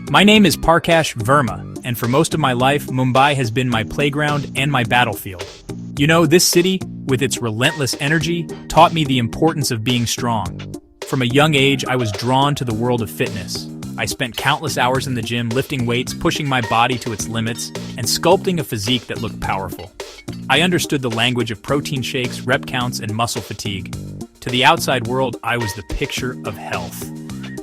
My name is Parkash Verma, and for most of my life, Mumbai has been my playground and my battlefield. You know, this city, with its relentless energy, taught me the importance of being strong. From a young age, I was drawn to the world of fitness. I spent countless hours in the gym lifting weights, pushing my body to its limits, and sculpting a physique that looked powerful. I understood the language of protein shakes, rep counts, and muscle fatigue. To the outside world, I was the picture of health.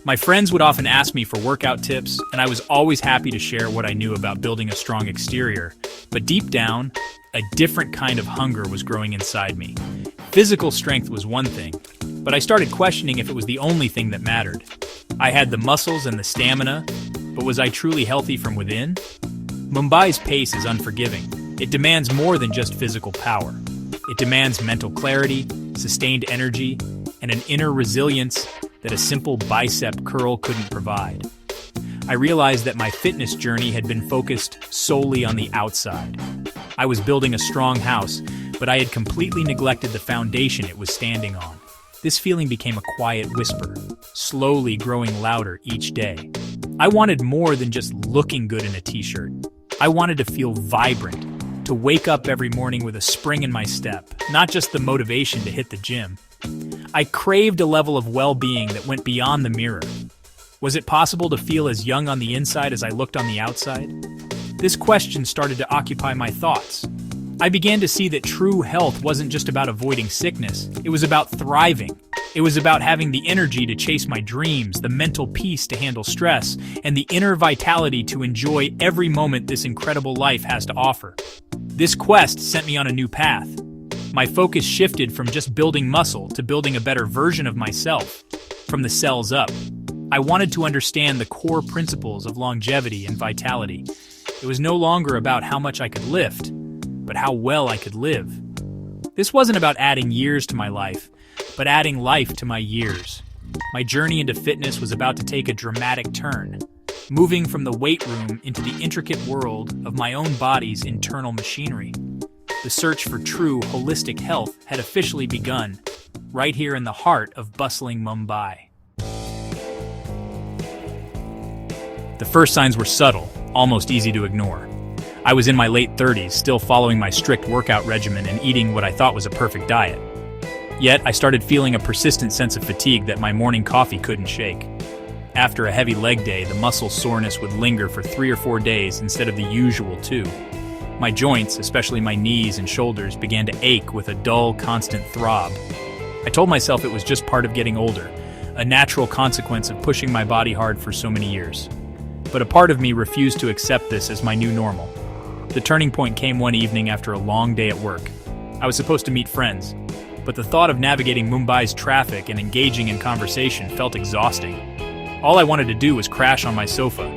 My friends would often ask me for workout tips, and I was always happy to share what I knew about building a strong exterior. But deep down, a different kind of hunger was growing inside me. Physical strength was one thing, but I started questioning if it was the only thing that mattered. I had the muscles and the stamina, but was I truly healthy from within? Mumbai's pace is unforgiving. It demands more than just physical power. It demands mental clarity, sustained energy, and an inner resilience that a simple bicep curl couldn't provide. I realized that my fitness journey had been focused solely on the outside. I was building a strong house, but I had completely neglected the foundation it was standing on. This feeling became a quiet whisper, slowly growing louder each day. I wanted more than just looking good in a t-shirt. I wanted to feel vibrant, to wake up every morning with a spring in my step, not just the motivation to hit the gym. I craved a level of well-being that went beyond the mirror. Was it possible to feel as young on the inside as I looked on the outside? This question started to occupy my thoughts. I began to see that true health wasn't just about avoiding sickness. It was about thriving. It was about having the energy to chase my dreams, the mental peace to handle stress, and the inner vitality to enjoy every moment this incredible life has to offer. This quest sent me on a new path. My focus shifted from just building muscle to building a better version of myself, from the cells up. I wanted to understand the core principles of longevity and vitality. It was no longer about how much I could lift, but how well I could live. This wasn't about adding years to my life, but adding life to my years. My journey into fitness was about to take a dramatic turn, moving from the weight room into the intricate world of my own body's internal machinery. The search for true, holistic health had officially begun, right here in the heart of bustling Mumbai. The first signs were subtle, almost easy to ignore. I was in my late 30s, still following my strict workout regimen and eating what I thought was a perfect diet. Yet, I started feeling a persistent sense of fatigue that my morning coffee couldn't shake. After a heavy leg day, the muscle soreness would linger for 3 or 4 days instead of the usual 2. My joints, especially my knees and shoulders, began to ache with a dull, constant throb. I told myself it was just part of getting older, a natural consequence of pushing my body hard for so many years. But a part of me refused to accept this as my new normal. The turning point came one evening after a long day at work. I was supposed to meet friends, but the thought of navigating Mumbai's traffic and engaging in conversation felt exhausting. All I wanted to do was crash on my sofa.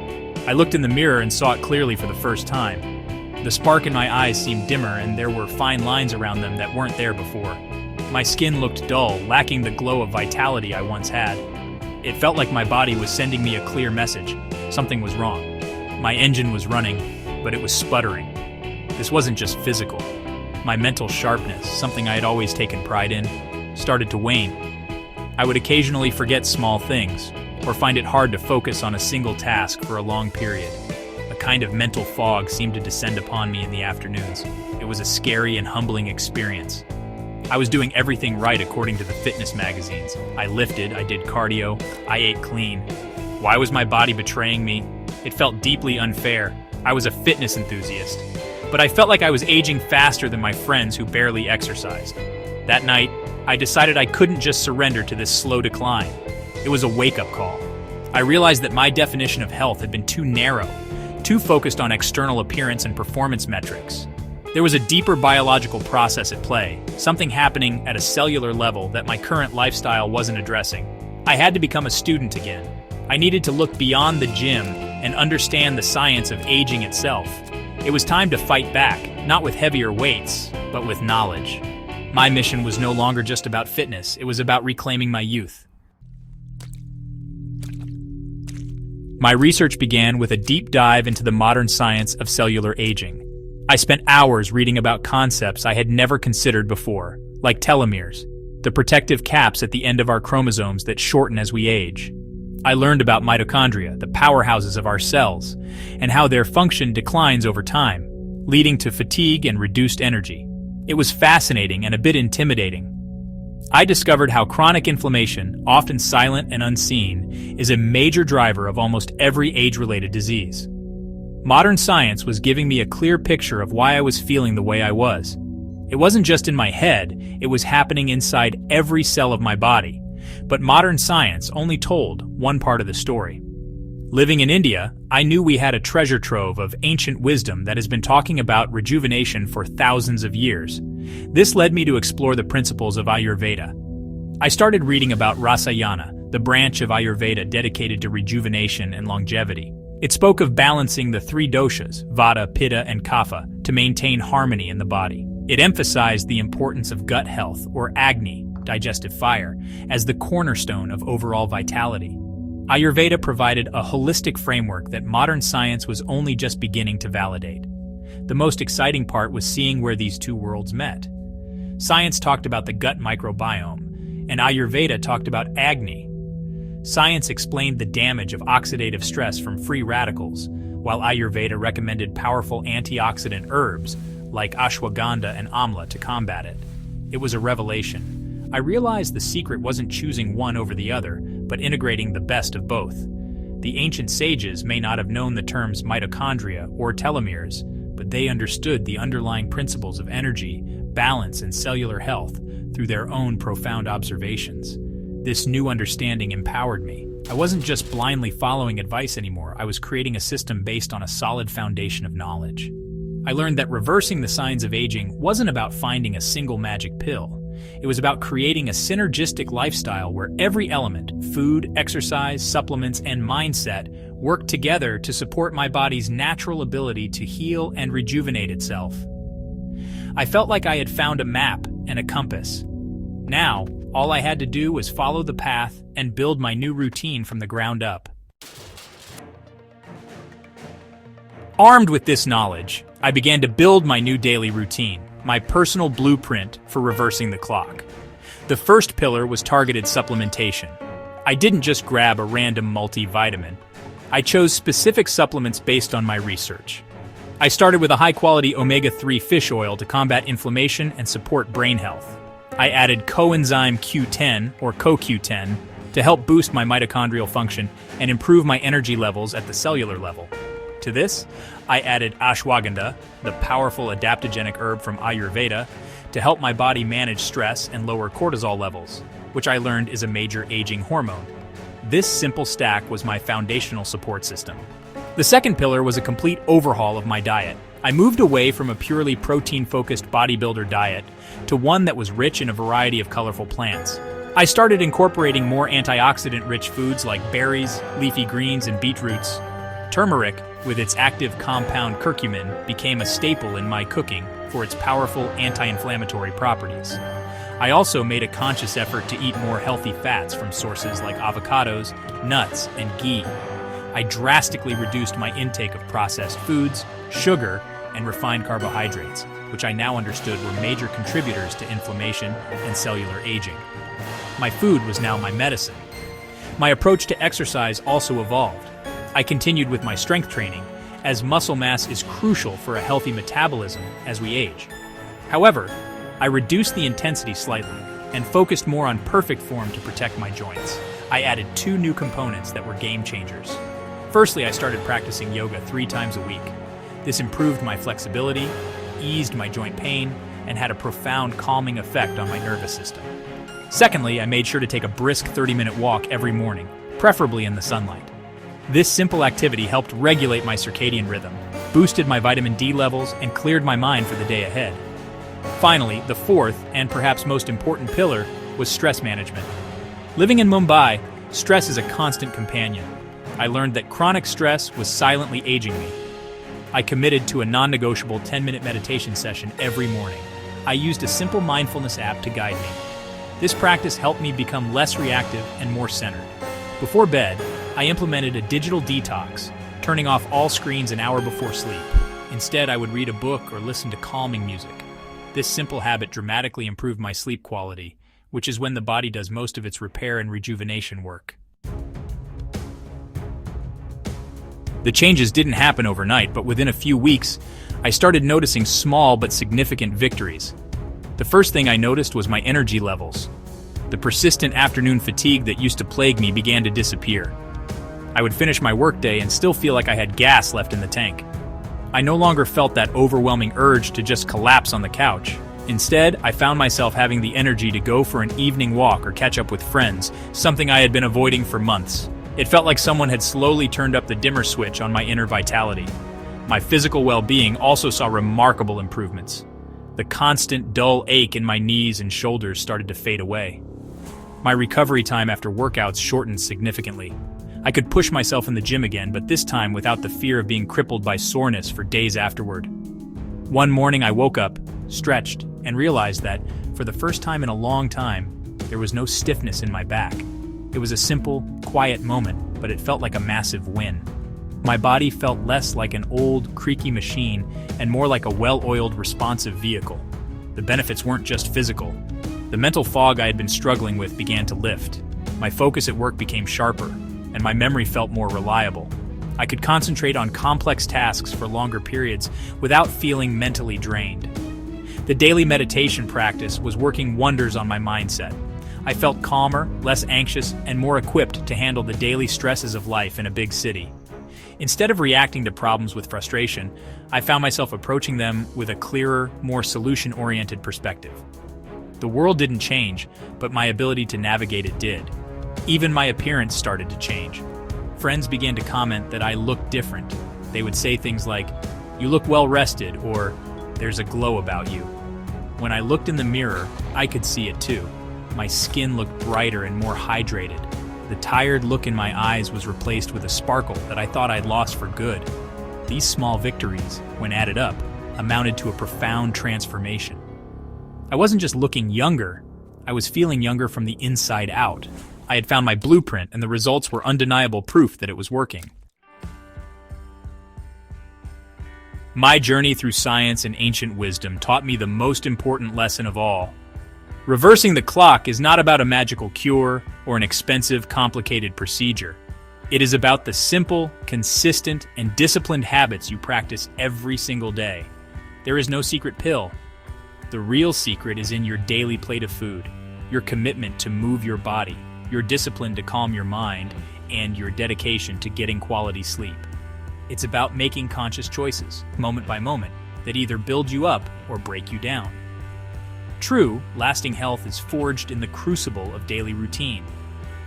I looked in the mirror and saw it clearly for the first time. The spark in my eyes seemed dimmer, and there were fine lines around them that weren't there before. My skin looked dull, lacking the glow of vitality I once had. It felt like my body was sending me a clear message. Something was wrong. My engine was running, but it was sputtering. This wasn't just physical. My mental sharpness, something I had always taken pride in, started to wane. I would occasionally forget small things, or find it hard to focus on a single task for a long period. A kind of mental fog seemed to descend upon me in the afternoons. It was a scary and humbling experience. I was doing everything right according to the fitness magazines. I lifted, I did cardio, I ate clean. Why was my body betraying me? It felt deeply unfair. I was a fitness enthusiast, but I felt like I was aging faster than my friends who barely exercised. That night, I decided I couldn't just surrender to this slow decline. It was a wake-up call. I realized that my definition of health had been too narrow, too focused on external appearance and performance metrics. There was a deeper biological process at play, something happening at a cellular level that my current lifestyle wasn't addressing. I had to become a student again. I needed to look beyond the gym and understand the science of aging itself. It was time to fight back, not with heavier weights, but with knowledge. My mission was no longer just about fitness, it was about reclaiming my youth. My research began with a deep dive into the modern science of cellular aging. I spent hours reading about concepts I had never considered before, like telomeres, the protective caps at the end of our chromosomes that shorten as we age. I learned about mitochondria, the powerhouses of our cells, and how their function declines over time, leading to fatigue and reduced energy. It was fascinating and a bit intimidating. I discovered how chronic inflammation, often silent and unseen, is a major driver of almost every age-related disease. Modern science was giving me a clear picture of why I was feeling the way I was. It wasn't just in my head, it was happening inside every cell of my body. But modern science only told one part of the story. Living in India, I knew we had a treasure trove of ancient wisdom that has been talking about rejuvenation for thousands of years. This led me to explore the principles of Ayurveda. I started reading about Rasayana, the branch of Ayurveda dedicated to rejuvenation and longevity. It spoke of balancing the three doshas, Vata, Pitta, and Kapha, to maintain harmony in the body. It emphasized the importance of gut health, or Agni, digestive fire, as the cornerstone of overall vitality. Ayurveda provided a holistic framework that modern science was only just beginning to validate. The most exciting part was seeing where these two worlds met. Science talked about the gut microbiome, and Ayurveda talked about Agni. Science explained the damage of oxidative stress from free radicals, while Ayurveda recommended powerful antioxidant herbs like ashwagandha and amla to combat it. It was a revelation. I realized the secret wasn't choosing one over the other, but integrating the best of both. The ancient sages may not have known the terms mitochondria or telomeres, but they understood the underlying principles of energy, balance, and cellular health through their own profound observations. This new understanding empowered me. I wasn't just blindly following advice anymore, I was creating a system based on a solid foundation of knowledge. I learned that reversing the signs of aging wasn't about finding a single magic pill. It was about creating a synergistic lifestyle where every element, food, exercise, supplements, and mindset, worked together to support my body's natural ability to heal and rejuvenate itself. I felt like I had found a map and a compass. Now, all I had to do was follow the path and build my new routine from the ground up. Armed with this knowledge, I began to build my new daily routine, my personal blueprint for reversing the clock. The first pillar was targeted supplementation. I didn't just grab a random multivitamin. I chose specific supplements based on my research. I started with a high-quality omega-3 fish oil to combat inflammation and support brain health. I added coenzyme Q10, or CoQ10, to help boost my mitochondrial function and improve my energy levels at the cellular level. To this, I added ashwagandha, the powerful adaptogenic herb from Ayurveda, to help my body manage stress and lower cortisol levels, which I learned is a major aging hormone. This simple stack was my foundational support system. The second pillar was a complete overhaul of my diet. I moved away from a purely protein-focused bodybuilder diet to one that was rich in a variety of colorful plants. I started incorporating more antioxidant-rich foods like berries, leafy greens, and beetroots. Turmeric, with its active compound curcumin, became a staple in my cooking for its powerful anti-inflammatory properties. I also made a conscious effort to eat more healthy fats from sources like avocados, nuts, and ghee. I drastically reduced my intake of processed foods, sugar, and refined carbohydrates, which I now understood were major contributors to inflammation and cellular aging. My food was now my medicine. My approach to exercise also evolved. I continued with my strength training, as muscle mass is crucial for a healthy metabolism as we age. However, I reduced the intensity slightly and focused more on perfect form to protect my joints. I added 2 new components that were game changers. Firstly, I started practicing yoga 3 times a week. This improved my flexibility, eased my joint pain, and had a profound calming effect on my nervous system. Secondly, I made sure to take a brisk 30-minute walk every morning, preferably in the sunlight. This simple activity helped regulate my circadian rhythm, boosted my vitamin D levels, and cleared my mind for the day ahead. Finally, the fourth, and perhaps most important pillar, was stress management. Living in Mumbai, stress is a constant companion. I learned that chronic stress was silently aging me. I committed to a non-negotiable 10-minute meditation session every morning. I used a simple mindfulness app to guide me. This practice helped me become less reactive and more centered. Before bed, I implemented a digital detox, turning off all screens an hour before sleep. Instead, I would read a book or listen to calming music. This simple habit dramatically improved my sleep quality, which is when the body does most of its repair and rejuvenation work. The changes didn't happen overnight, but within a few weeks, I started noticing small but significant victories. The first thing I noticed was my energy levels. The persistent afternoon fatigue that used to plague me began to disappear. I would finish my workday and still feel like I had gas left in the tank. I no longer felt that overwhelming urge to just collapse on the couch. Instead, I found myself having the energy to go for an evening walk or catch up with friends, something I had been avoiding for months. It felt like someone had slowly turned up the dimmer switch on my inner vitality. My physical well-being also saw remarkable improvements. The constant, dull ache in my knees and shoulders started to fade away. My recovery time after workouts shortened significantly. I could push myself in the gym again, but this time without the fear of being crippled by soreness for days afterward. One morning I woke up, stretched, and realized that, for the first time in a long time, there was no stiffness in my back. It was a simple, quiet moment, but it felt like a massive win. My body felt less like an old, creaky machine and more like a well-oiled, responsive vehicle. The benefits weren't just physical. The mental fog I had been struggling with began to lift. My focus at work became sharper, and my memory felt more reliable. I could concentrate on complex tasks for longer periods without feeling mentally drained. The daily meditation practice was working wonders on my mindset. I felt calmer, less anxious, and more equipped to handle the daily stresses of life in a big city. Instead of reacting to problems with frustration, I found myself approaching them with a clearer, more solution-oriented perspective. The world didn't change, but my ability to navigate it did. Even my appearance started to change. Friends began to comment that I looked different. They would say things like, "You look well rested," or "There's a glow about you." When I looked in the mirror, I could see it too. My skin looked brighter and more hydrated. The tired look in my eyes was replaced with a sparkle that I thought I'd lost for good. These small victories, when added up, amounted to a profound transformation. I wasn't just looking younger, I was feeling younger from the inside out. I had found my blueprint, and the results were undeniable proof that it was working. My journey through science and ancient wisdom taught me the most important lesson of all. Reversing the clock is not about a magical cure or an expensive, complicated procedure. It is about the simple, consistent, and disciplined habits you practice every single day. There is no secret pill. The real secret is in your daily plate of food, your commitment to move your body, your discipline to calm your mind, and your dedication to getting quality sleep. It's about making conscious choices, moment by moment, that either build you up or break you down. True, lasting health is forged in the crucible of daily routine.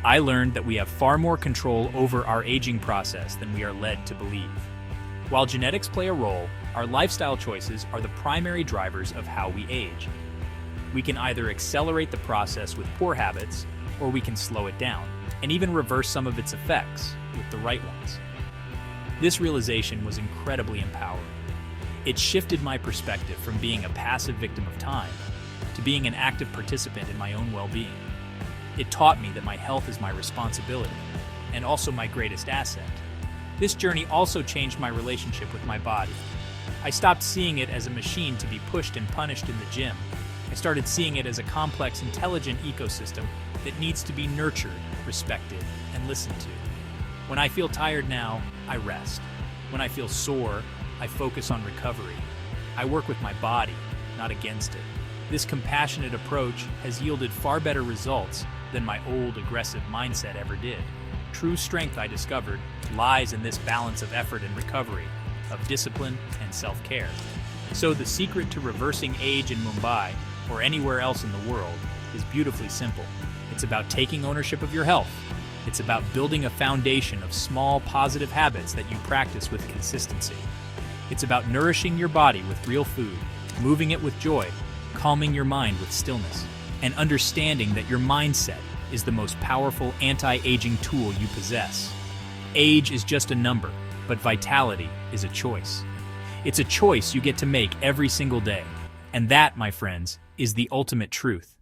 I learned that we have far more control over our aging process than we are led to believe. While genetics play a role, our lifestyle choices are the primary drivers of how we age. We can either accelerate the process with poor habits, or we can slow it down, and even reverse some of its effects with the right ones. This realization was incredibly empowering. It shifted my perspective from being a passive victim of time to being an active participant in my own well-being. It taught me that my health is my responsibility, and also my greatest asset. This journey also changed my relationship with my body. I stopped seeing it as a machine to be pushed and punished in the gym. I started seeing it as a complex, intelligent ecosystem that needs to be nurtured, respected, and listened to. When I feel tired now, I rest. When I feel sore, I focus on recovery. I work with my body, not against it. This compassionate approach has yielded far better results than my old aggressive mindset ever did. True strength, I discovered, lies in this balance of effort and recovery, of discipline and self-care. So the secret to reversing age in Mumbai, or anywhere else in the world, is beautifully simple. It's about taking ownership of your health. It's about building a foundation of small, positive habits that you practice with consistency. It's about nourishing your body with real food, moving it with joy, calming your mind with stillness, and understanding that your mindset is the most powerful anti-aging tool you possess. Age is just a number, but vitality is a choice. It's a choice you get to make every single day. And that, my friends, is the ultimate truth.